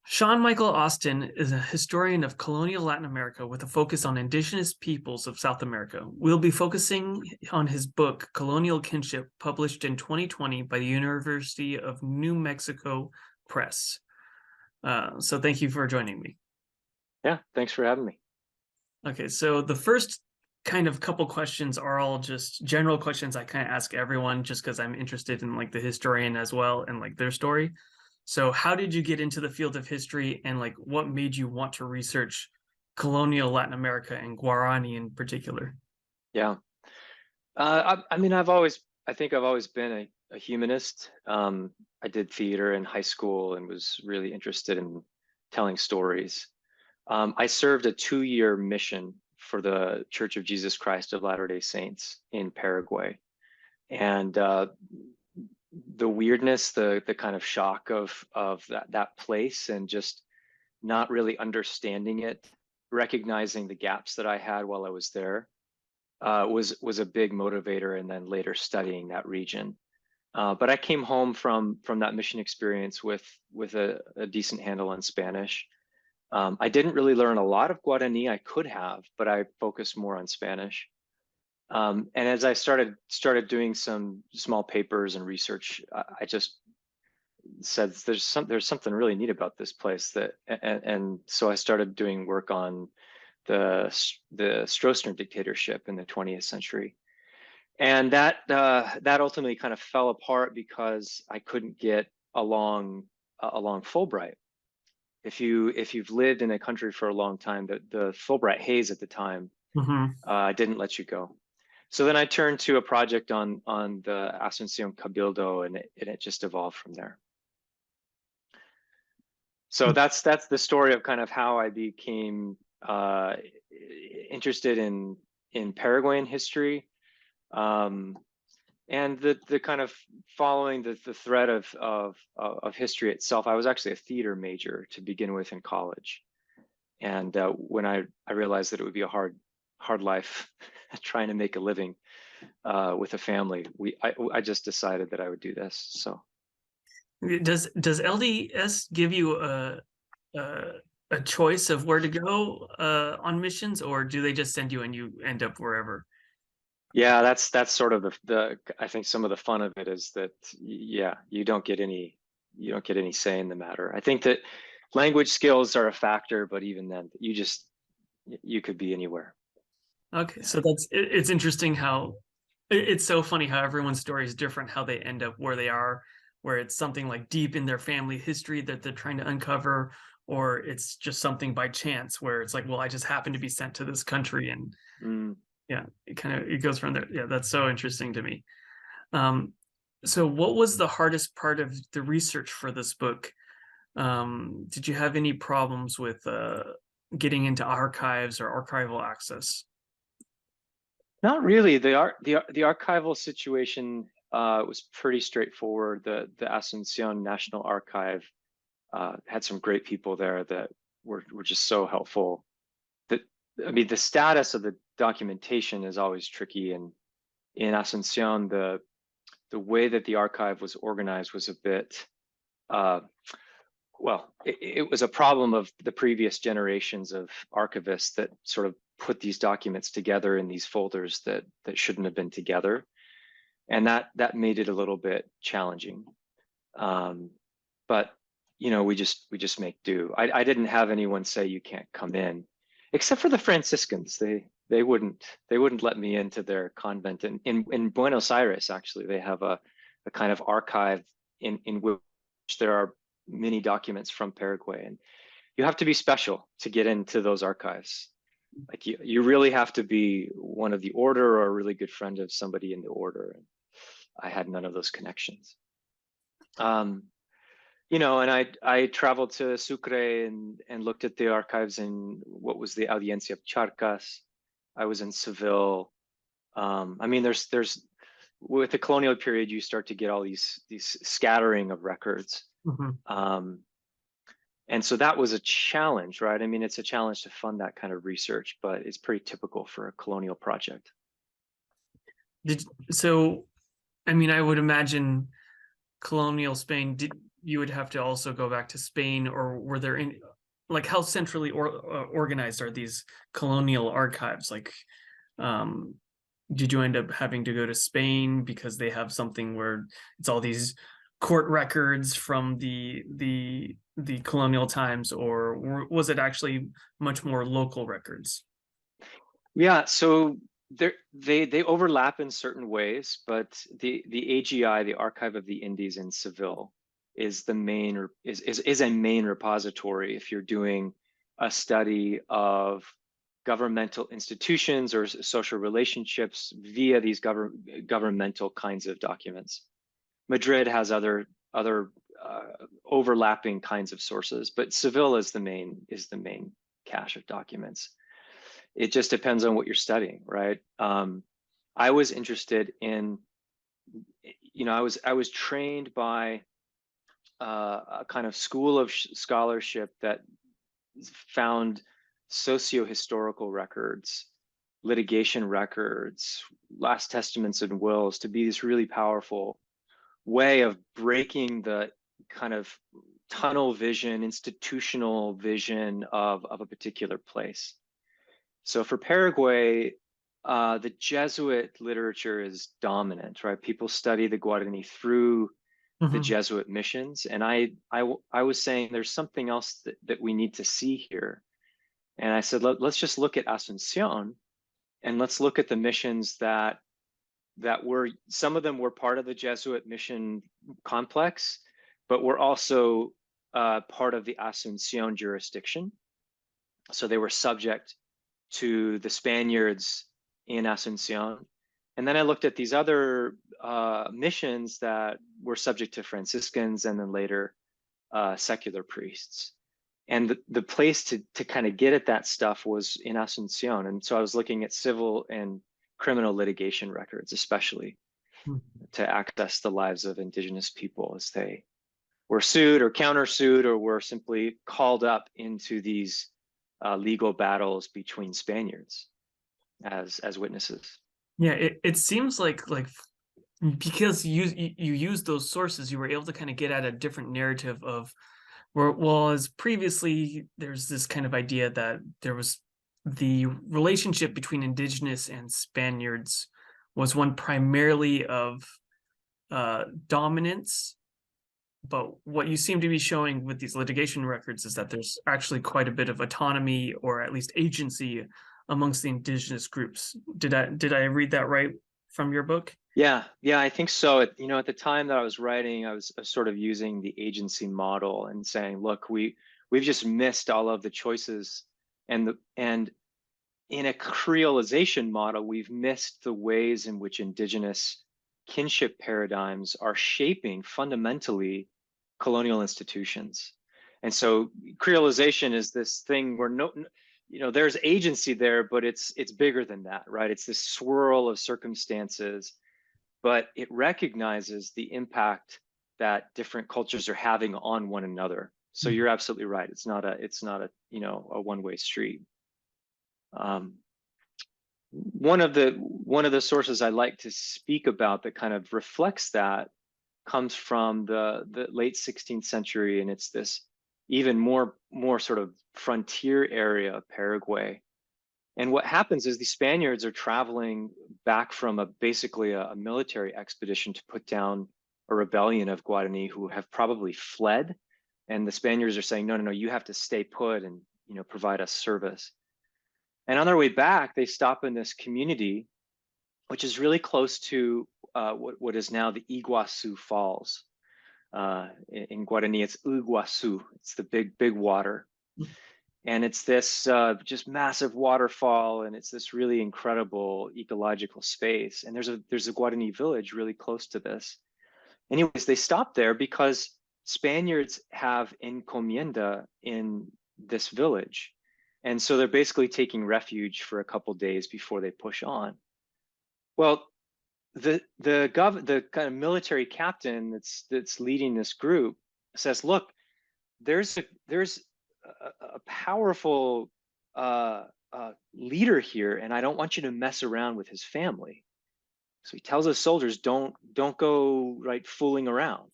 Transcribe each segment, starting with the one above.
Shawn Michael Austin is a historian of colonial Latin America with a focus on indigenous peoples of South America. We'll be focusing on his book, Colonial Kinship, published in 2020 by the University of New Mexico Press. So thank you for joining me. Yeah, thanks for having me. Okay, so the first kind of couple questions are all just general questions I kind of ask everyone just because I'm interested in like the historian as well and like their story. So how did you get into the field of history and like what made you want to research colonial Latin America and Guarani in particular? Yeah. I think I've always been a humanist. I did theater in high school and was really interested in telling stories. I served a 2-year mission for the Church of Jesus Christ of Latter-day Saints in Paraguay. And the weirdness, the kind of shock of that place and just not really understanding it, recognizing the gaps that I had while I was there, was a big motivator, and then later studying that region. But I came home from that mission experience with a decent handle on Spanish. I didn't really learn a lot of Guarani. I could have, but I focused more on Spanish. And as I started doing some small papers and research, I just said there's something really neat about this place, and so I started doing work on the Stroessner dictatorship in the 20th century. And that ultimately kind of fell apart because I couldn't get along Fulbright. If you've lived in a country for a long time, the Fulbright haze at the time didn't let you go. So then I turned to a project on the Asuncion Cabildo, and it just evolved from there. So that's the story of kind of how I became interested in Paraguayan history, and the kind of following the thread of history itself. I was actually a theater major to begin with in college, and when I realized that it would be a hard life trying to make a living with a family, I just decided that I would do this. So. Does LDS give you a choice of where to go on missions, or do they just send you and you end up wherever? Yeah, that's sort of the I think some of the fun of it is that, yeah, you don't get any say in the matter. I think that language skills are a factor, but even then, you could be anywhere. Okay, so it's interesting how it's so funny how everyone's story is different, how they end up where they are, where it's something like deep in their family history that they're trying to uncover, or it's just something by chance where it's like, well, I just happened to be sent to this country, and yeah, it goes from there. Yeah, that's so interesting to me. So what was the hardest part of the research for this book? Did you have any problems with getting into archives or archival access? Not really. The archival situation was pretty straightforward. The Asuncion National Archive had some great people there that were just so helpful. I mean, the status of the documentation is always tricky, and in Asuncion, the way that the archive was organized was a bit, well, it was a problem of the previous generations of archivists that sort of put these documents together in these folders that shouldn't have been together, and that made it a little bit challenging. But we just make do. I didn't have anyone say you can't come in, except for the Franciscans. They wouldn't let me into their convent in Buenos Aires. Actually, they have a kind of archive in which there are many documents from Paraguay, and you have to be special to get into those archives. Like you really have to be one of the order or a really good friend of somebody in the order. And I had none of those connections. And I traveled to Sucre and looked at the archives in what was the Audiencia of Charcas. I was in Seville. I mean, there's with the colonial period, you start to get all these scattering of records. And so that was a challenge, right? I mean, it's a challenge to fund that kind of research, but it's pretty typical for a colonial project. I mean, I would imagine colonial Spain, you would have to also go back to Spain, or were there any, like, how centrally organized are these colonial archives? Like, um, did you end up having to go to Spain because they have something where it's all these court records from the colonial times, or was it actually much more local records? Yeah, so they overlap in certain ways, but the AGI, the Archive of the Indies in Seville, is the main is a main repository if you're doing a study of governmental institutions or social relationships via these governmental kinds of documents. Madrid has other overlapping kinds of sources, but Seville is the main cache of documents. It just depends on what you're studying, right? I was interested in, I was trained by a kind of school of scholarship that found socio-historical records, litigation records, last testaments and wills to be this really powerful way of breaking the kind of tunnel vision, institutional vision of a particular place. So for Paraguay, the Jesuit literature is dominant, right? People study the Guaraní through the Mhm. Jesuit missions. And I was saying there's something else that we need to see here. And I said, let's just look at Asuncion and let's look at the missions that were, some of them were part of the Jesuit mission complex, but were also part of the Asuncion jurisdiction. So they were subject to the Spaniards in Asuncion. And then I looked at these other missions that were subject to Franciscans and then later secular priests. And the place to kind of get at that stuff was in Asuncion. And so I was looking at civil and criminal litigation records, especially to access the lives of indigenous people as they were sued or countersued or were simply called up into these legal battles between Spaniards as witnesses. Yeah, it seems like because you use those sources, you were able to kind of get at a different narrative of where, well, as previously there's this kind of idea that there was the relationship between indigenous and Spaniards was one primarily of dominance. But what you seem to be showing with these litigation records is that there's actually quite a bit of autonomy, or at least agency, amongst the indigenous groups. Did I read that right from your book? Yeah, I think so. At the time that I was writing, I was sort of using the agency model and saying, look, we've just missed all of the choices, and in a creolization model, we've missed the ways in which indigenous kinship paradigms are shaping fundamentally colonial institutions. And so creolization is this thing where there's agency there, but it's bigger than that, right? It's this swirl of circumstances, but it recognizes the impact that different cultures are having on one another. So you're absolutely right. It's not a a one-way street. One of the sources I like to speak about that kind of reflects that comes from the late 16th century, and it's this even more sort of frontier area of Paraguay. And what happens is the Spaniards are traveling back from basically a military expedition to put down a rebellion of Guaraní who have probably fled. And the Spaniards are saying, no, you have to stay put and provide us service. And on their way back, they stop in this community, which is really close to what is now the Iguazu Falls. In Guarani, it's Iguazu. It's the big water. And it's this just massive waterfall, and it's this really incredible ecological space. And there's a Guarani village really close to this. Anyways, they stop there because Spaniards have encomienda in this village. And so they're basically taking refuge for a couple days before they push on. Well, the kind of military captain that's leading this group says, look, there's a powerful leader here, and I don't want you to mess around with his family. So he tells his soldiers, don't go right fooling around.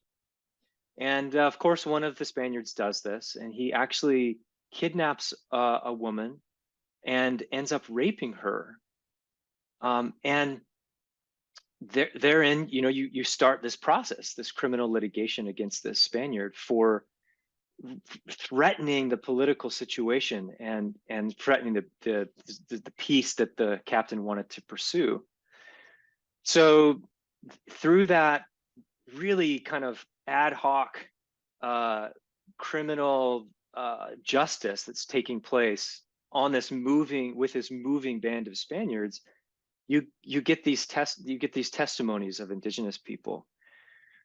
And of course, one of the Spaniards does this, and he actually kidnaps a woman and ends up raping her. And therein, you start this process, this criminal litigation against this Spaniard for threatening the political situation and threatening the peace that the captain wanted to pursue. So through that really kind of ad hoc criminal justice that's taking place on this moving band of Spaniards, you get these testimonies of indigenous people.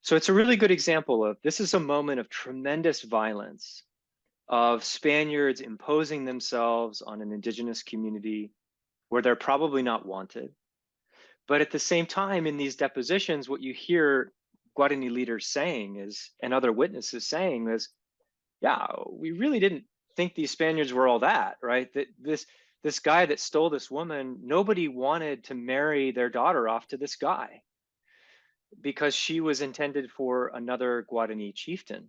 So it's a really good example of, this is a moment of tremendous violence, of Spaniards imposing themselves on an indigenous community where they're probably not wanted. But at the same time, in these depositions, what you hear Guarani leaders saying is, and other witnesses saying is, yeah, we really didn't think these Spaniards were all that, right? That this guy that stole this woman, nobody wanted to marry their daughter off to this guy because she was intended for another Guarani chieftain.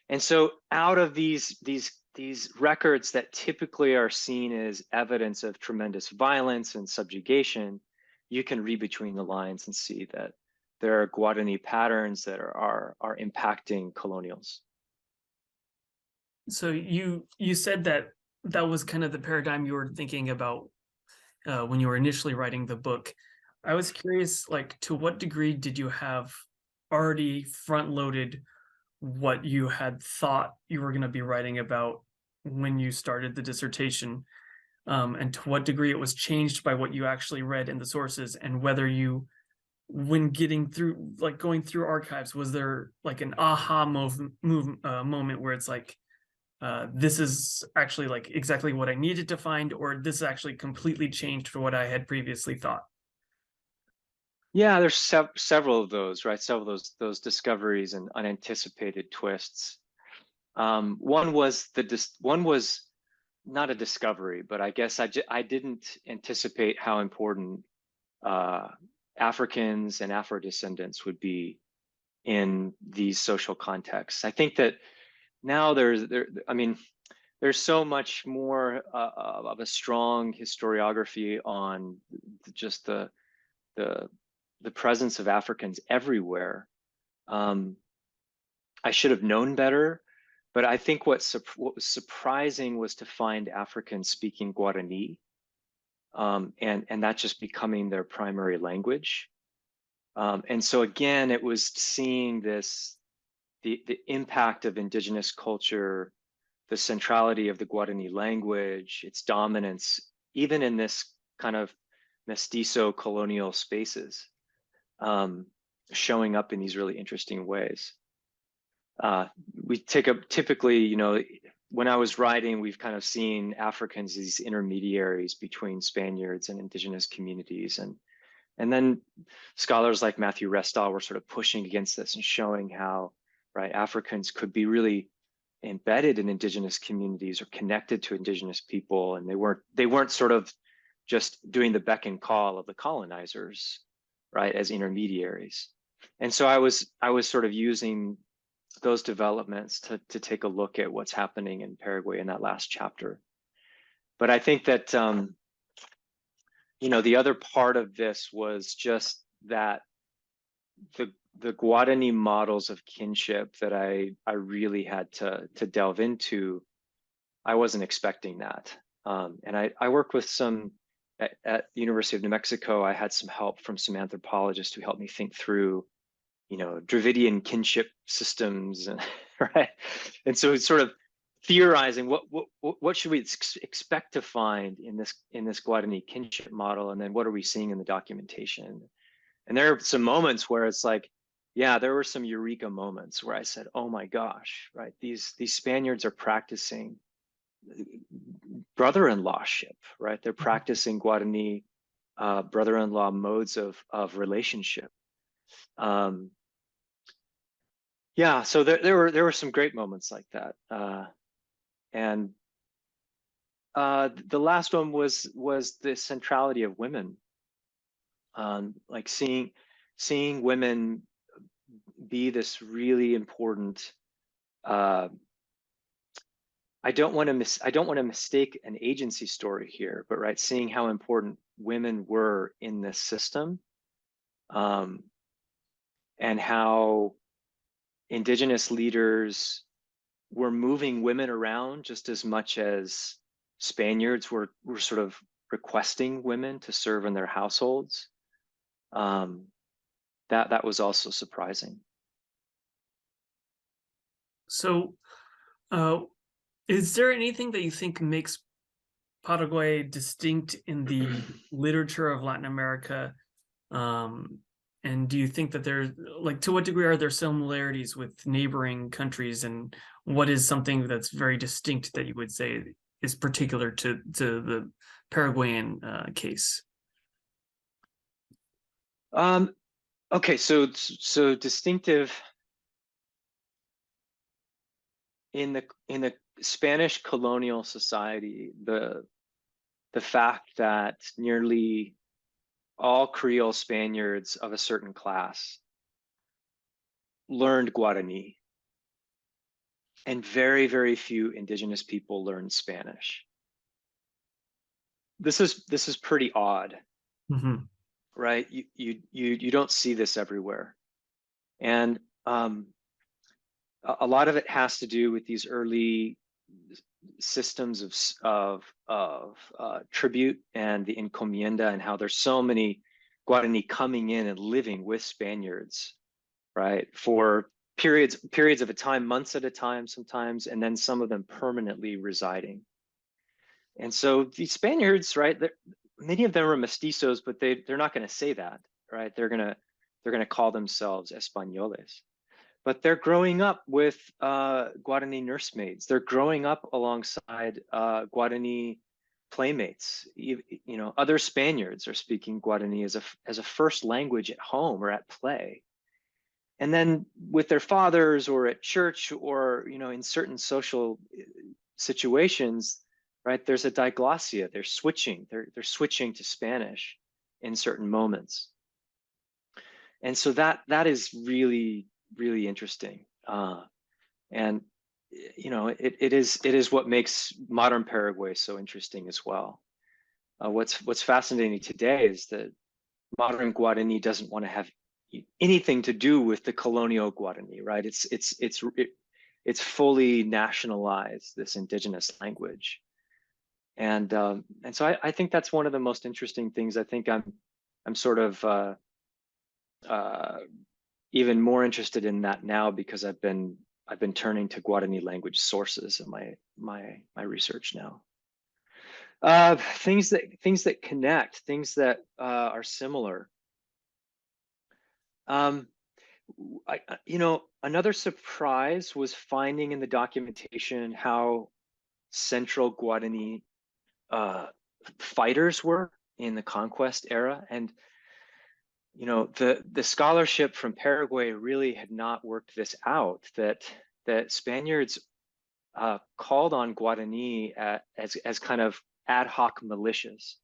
And so out of these records that typically are seen as evidence of tremendous violence and subjugation, you can read between the lines and see that there are Guarani patterns that are impacting colonials. So you said that that was kind of the paradigm you were thinking about when you were initially writing the book. I was curious, like, to what degree did you have already front loaded what you had thought you were going to be writing about when you started the dissertation, and to what degree it was changed by what you actually read in the sources, and whether you, when getting through, like going through archives, was there like an aha moment where it's like, this is actually like exactly what I needed to find, or this actually completely changed for what I had previously thought? Yeah, there's several of those, right? Several of those discoveries and unanticipated twists. One was not a discovery, but I guess I didn't anticipate how important Africans and Afro-descendants would be in these social contexts. I think that now there's so much more of a strong historiography on just the presence of Africans everywhere. I should have known better, but I think what was surprising was to find Africans speaking Guarani, and that just becoming their primary language. And so again, it was seeing the impact of indigenous culture, the centrality of the Guarani language, its dominance, even in this kind of mestizo colonial spaces, showing up in these really interesting ways. We typically, when I was writing, we've kind of seen Africans as these intermediaries between Spaniards and indigenous communities. And then scholars like Matthew Restall were sort of pushing against this and showing how, right, Africans could be really embedded in indigenous communities or connected to indigenous people, and they weren't sort of just doing the beck and call of the colonizers, right, as intermediaries. And so I was sort of using those developments to take a look at what's happening in Paraguay in that last chapter. But I think that the other part of this was just that the Guarani models of kinship that I really had to delve into. I wasn't expecting that. And I work with some at the University of New Mexico. I had some help from some anthropologists who helped me think through, Dravidian kinship systems, and right. And so it's sort of theorizing what should we expect to find in this Guarani kinship model, and then what are we seeing in the documentation. And there are some moments where it's like, yeah, there were some eureka moments where I said, oh my gosh, right, these Spaniards are practicing brother-in-lawship, right? They're practicing Guarani brother-in-law modes of relationship. Yeah, so there were some great moments like that. And the last one was the centrality of women, like seeing women be this really important, I don't want to mistake an agency story here, but right, seeing how important women were in this system, and how indigenous leaders were moving women around just as much as Spaniards were sort of requesting women to serve in their households. That was also surprising. So, uh, is there anything that you think makes Paraguay distinct in the literature of Latin America? And do you think that there's like, to what degree are there similarities with neighboring countries, and what is something that's very distinct that you would say is particular to the Paraguayan case? Okay, so distinctive in the Spanish colonial society, the fact that nearly all Creole Spaniards of a certain class learned Guarani, and very, very few indigenous people learned Spanish. This is pretty odd, right? You don't see this everywhere, and a lot of it has to do with these early systems of tribute and the encomienda, and how there's so many Guarani coming in and living with Spaniards, right, for periods of a time, months at a time sometimes, and then some of them permanently residing. And so the Spaniards, right, many of them are mestizos, but they're not going to say that, right? They're going to call themselves españoles. But they're growing up with Guarani nursemaids. They're growing up alongside Guarani playmates. You know, other Spaniards are speaking Guarani as a first language at home or at play. And then with their fathers or at church, or, you know, in certain social situations, right, there's a diglossia. They're switching to Spanish in certain moments. And so that is really, really interesting. And you know, it is what makes modern Paraguay so interesting as well. What's fascinating today is that modern Guarani doesn't want to have anything to do with the colonial Guarani, right? It's fully nationalized, this indigenous language. And so I think that's one of the most interesting things. I think I'm sort of even more interested in that now, because I've been turning to Guarani language sources in my research now. Things that connect, things that are similar. You know, another surprise was finding in the documentation how central Guarani fighters were in the conquest era. And you know, the scholarship from Paraguay really had not worked this out, that Spaniards called on Guarani as kind of ad hoc militias.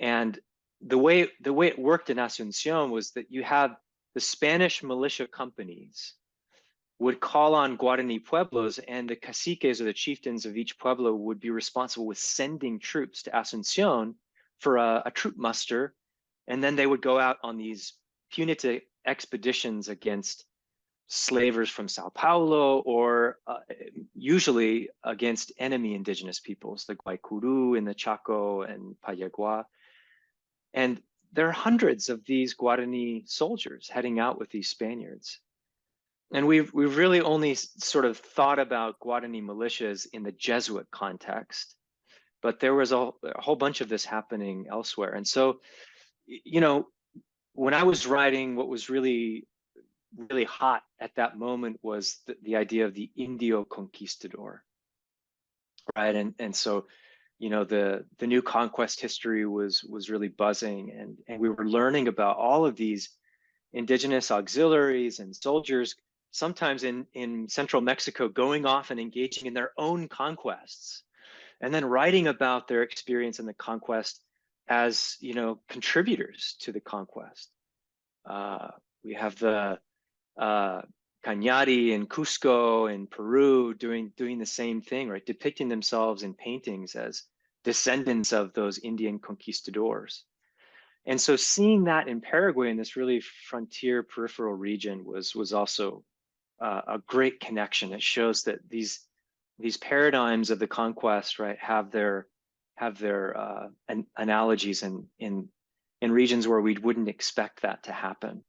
And the way it worked in Asunción was that you have the Spanish militia companies would call on Guarani pueblos, and the caciques, or the chieftains of each pueblo, would be responsible with sending troops to Asunción for a troop muster. And then they would go out on these punitive expeditions against slavers from Sao Paulo, or usually against enemy indigenous peoples, the Guaycurú in the Chaco and Payagua. And there are hundreds of these Guarani soldiers heading out with these Spaniards. And we've really only sort of thought about Guarani militias in the Jesuit context, but there was a whole bunch of this happening elsewhere. And so, you know, when I was writing, what was really, really hot at that moment was the idea of the Indio conquistador, right? And so, you know, the new conquest history was really buzzing, and we were learning about all of these indigenous auxiliaries and soldiers, sometimes in central Mexico, going off and engaging in their own conquests, and then writing about their experience in the conquest as, you know, contributors to the conquest. We have the Cañari in Cusco in Peru doing the same thing, right? Depicting themselves in paintings as descendants of those Indian conquistadors. And so seeing that in Paraguay in this really frontier peripheral region was also a great connection. It shows that these paradigms of the conquest, right, have their analogies in regions where we wouldn't expect that to happen.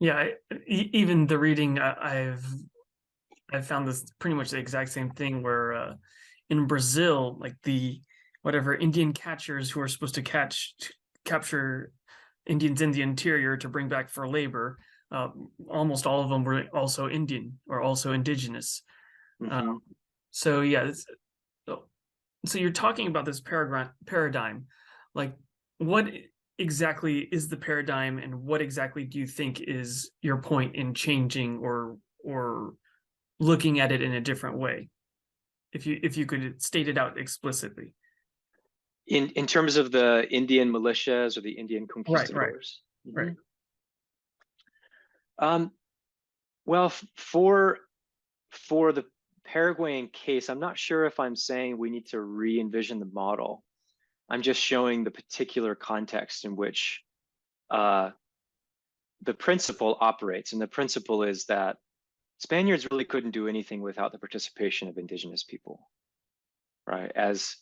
Yeah, even the reading I've found this pretty much the exact same thing where in Brazil, like the whatever Indian catchers who are supposed to capture Indians in the interior to bring back for labor, almost all of them were also Indian or also indigenous. Mm-hmm. So yeah, so you're talking about this paradigm, like what exactly is the paradigm, and what exactly do you think is your point in changing or looking at it in a different way? If you could state it out explicitly. In terms of the Indian militias or the Indian Right, conquistadors. right. Mhm. Well, for the Paraguayan case, I'm not sure if I'm saying we need to re-envision the model. I'm just showing the particular context in which the principle operates. And the principle is that Spaniards really couldn't do anything without the participation of indigenous people, right? As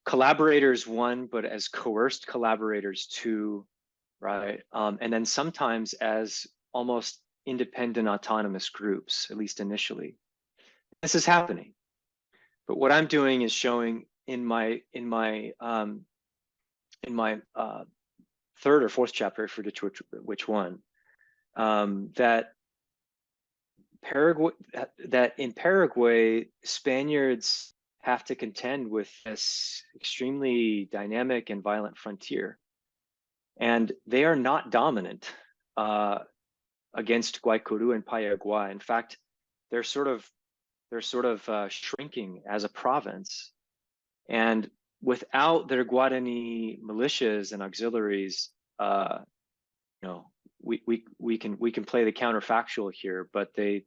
collaborators, one, but as coerced collaborators, two, right? And then sometimes as almost independent autonomous groups, at least initially. This is happening. But what I'm doing is showing in my third or fourth chapter, I forget which one, that Paraguay, that in Paraguay, Spaniards have to contend with this extremely dynamic and violent frontier, and they are not dominant against Guaycuru and Paraguay. In fact, they're sort of shrinking as a province, and without their Guarani militias and auxiliaries, you know, we can play the counterfactual here, but they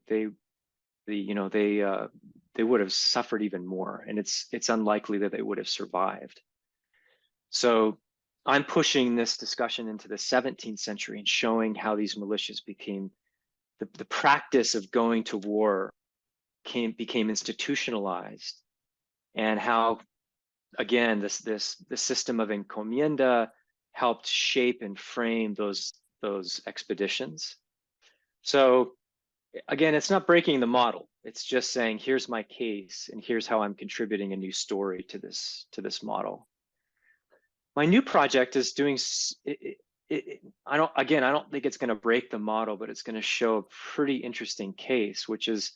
would have suffered even more, and it's unlikely that they would have survived. So I'm pushing this discussion into the 17th century and showing how these militias became the practice of going to war became institutionalized, and how again the system of encomienda helped shape and frame those expeditions. So again, it's not breaking the model. It's just saying, here's my case, and here's how I'm contributing a new story to this model. My new project is doing. I don't think it's going to break the model, but it's going to show a pretty interesting case, which is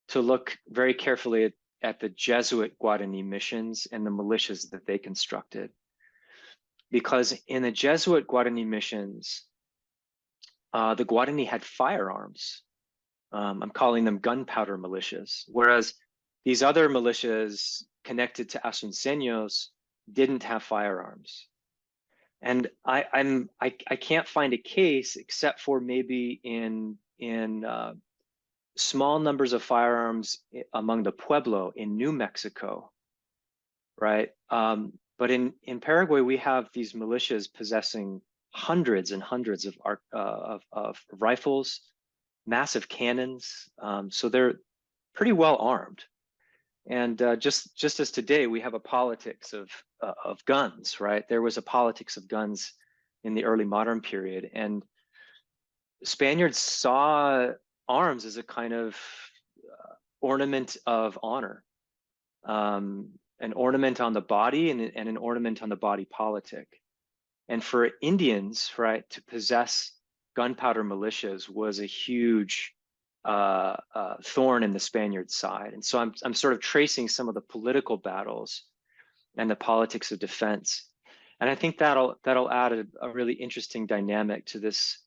to look very carefully at the Jesuit Guarani missions and the militias that they constructed. Because in the Jesuit Guarani missions, the Guarani had firearms. I'm calling them gunpowder militias, whereas these other militias connected to Asunceños didn't have firearms. And I can't find a case except for maybe in small numbers of firearms among the Pueblo in New Mexico, right? But in Paraguay, we have these militias possessing hundreds and hundreds of rifles, massive cannons. So they're pretty well armed. And just as today we have a politics of guns, right? There was a politics of guns in the early modern period, and Spaniards saw arms as a kind of ornament of honor, an ornament on the body and an ornament on the body politic. And for Indians, right, to possess gunpowder militias was a huge thorn in the Spaniards' side. And so I'm sort of tracing some of the political battles and the politics of defense. And I think that'll add a really interesting dynamic to this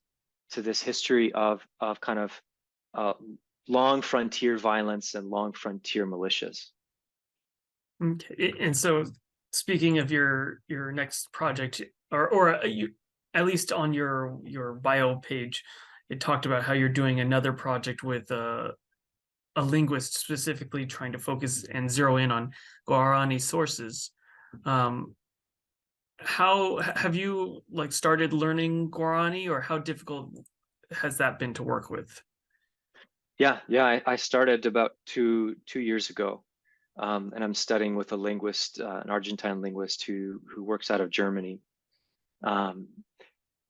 history of kind of long frontier violence and long frontier militias. Okay, and so speaking of your next project, or you, at least on your bio page, it talked about how you're doing another project with a linguist specifically trying to focus and zero in on Guarani sources. Um, how have you like started learning Guarani, or how difficult has that been to work with? Yeah. I started about two years ago, and I'm studying with a linguist, an Argentine linguist who works out of Germany. Um,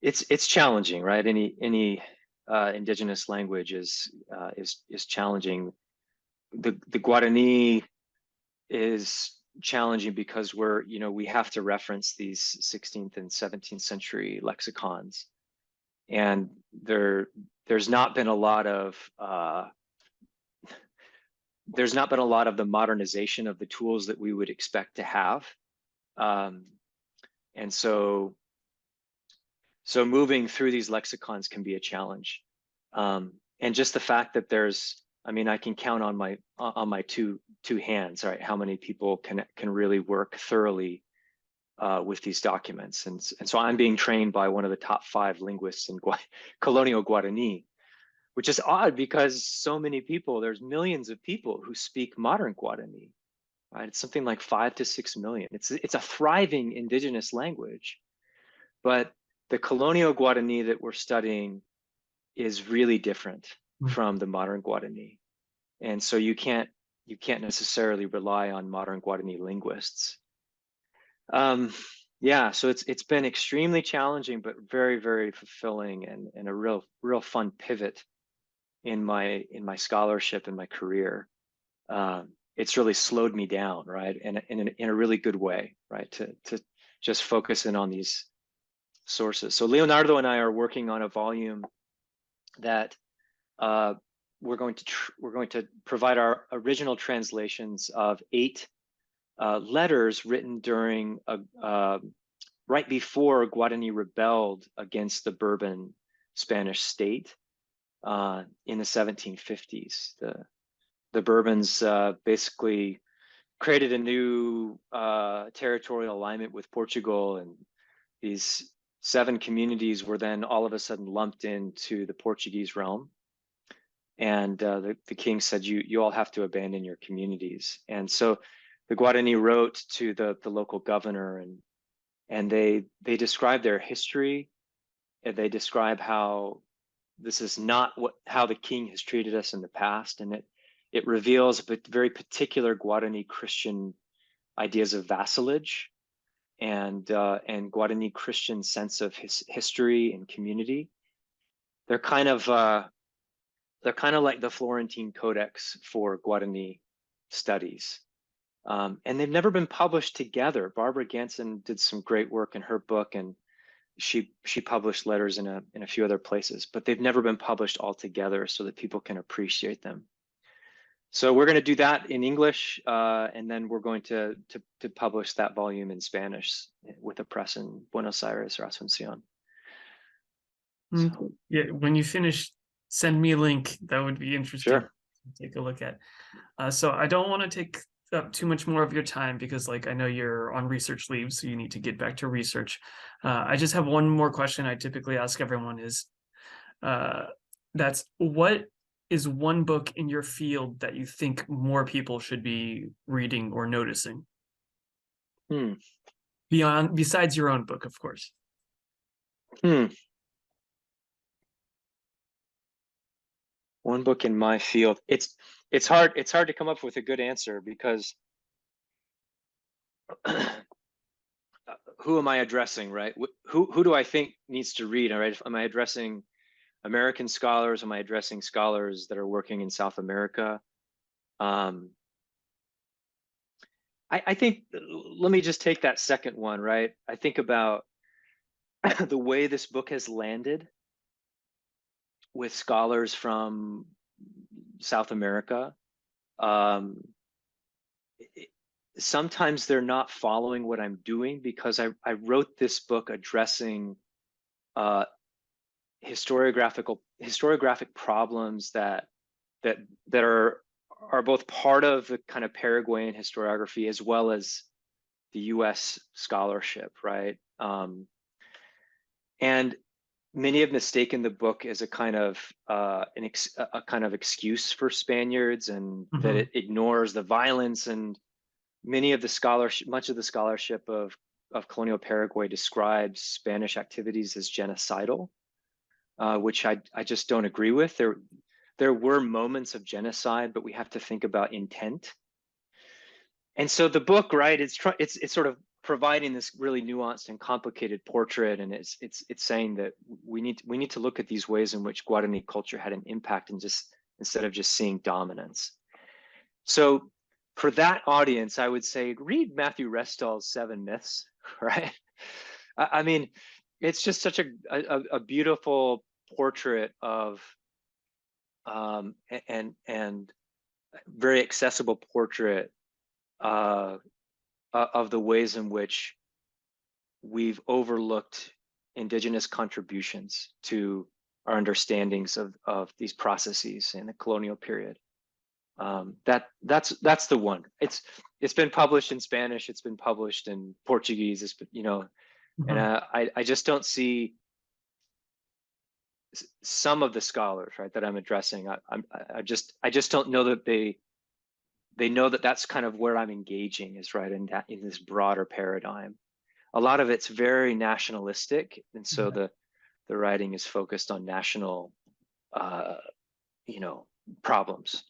it's challenging, right? Any indigenous language is challenging. The Guarani is challenging because we have to reference these 16th and 17th century lexicons, and there's not been a lot of the modernization of the tools that we would expect to have. Um, and so moving through these lexicons can be a challenge. And just the fact that I can count on my two hands, right? How many people can really work thoroughly with these documents. And so I'm being trained by one of the top 5 linguists in Colonial Guarani, which is odd because there's millions of people who speak modern Guarani, right? It's something like 5 to 6 million. It's a thriving indigenous language, but the Colonial Guarani that we're studying is really different from the modern Guarani. And so you can't necessarily rely on modern Guarani linguists. Yeah, so it's been extremely challenging, but very, very fulfilling, and a real fun pivot in my scholarship and my career. It's really slowed me down, right? And in a really good way, right? To just focus in on these sources. So Leonardo and I are working on a volume that we're going to provide our original translations of 8 letters written during right before Guarani rebelled against the Bourbon Spanish state in the 1750s. The Bourbons basically created a new territorial alignment with Portugal, and these 7 communities were then all of a sudden lumped into the Portuguese realm. And the king said, you all have to abandon your communities. And so the Guarani wrote to the local governor, and they describe their history, and they describe how this is not how the king has treated us in the past, and it reveals very particular Guarani Christian ideas of vassalage and Guarani Christian sense of history and community. They're kind of like the Florentine Codex for Guarani studies. And they've never been published together. Barbara Ganson did some great work in her book, and she published letters in a few other places, but they've never been published all together so that people can appreciate them. So we're going to do that in English, and then we're going to publish that volume in Spanish with a press in Buenos Aires or Asuncion. So, yeah, when you finish, send me a link. That would be interesting Sure. to take a look at. So I don't want to take up too much more of your time because I know you're on research leave, so you need to get back to research. I just have one more question I typically ask everyone is, that's what is one book in your field that you think more people should be reading or noticing? Besides your own book, of course. One book in my field. It's hard to come up with a good answer because who am I addressing, right? Who do I think needs to read? All right, am I addressing American scholars? Am I addressing scholars that are working in South America? I think, let me just take that second one, right? I think about the way this book has landed with scholars from South America. Sometimes they're not following what I'm doing because I wrote this book addressing historiographic problems that are both part of the kind of Paraguayan historiography as well as the U.S. scholarship, right? And many have mistaken the book as a kind of a kind of excuse for Spaniards, and that Hmm. it ignores the violence. And many of the scholarship, much of the scholarship of colonial Paraguay describes Spanish activities as genocidal, which I just don't agree with. There were moments of genocide, but we have to think about intent. And so the book, right, it's sort of providing this really nuanced and complicated portrait, and it's saying that we need to look at these ways in which Guarani culture had an impact, and just instead of just seeing dominance. So for that audience, I would say read Matthew Restall's Seven Myths, right? I mean, it's just such a beautiful portrait of and very accessible portrait uh, of the ways in which we've overlooked indigenous contributions to our understandings of these processes in the colonial period. That's the one. It's been published in Spanish. It's been published in Portuguese. It's been, and Hmm. I just don't see some of the scholars, right, that I'm addressing. I just don't know that they know that that's kind of where I'm engaging, is right in this broader paradigm. A lot of it's very nationalistic, and so Yeah. the writing is focused on national, uh, problems.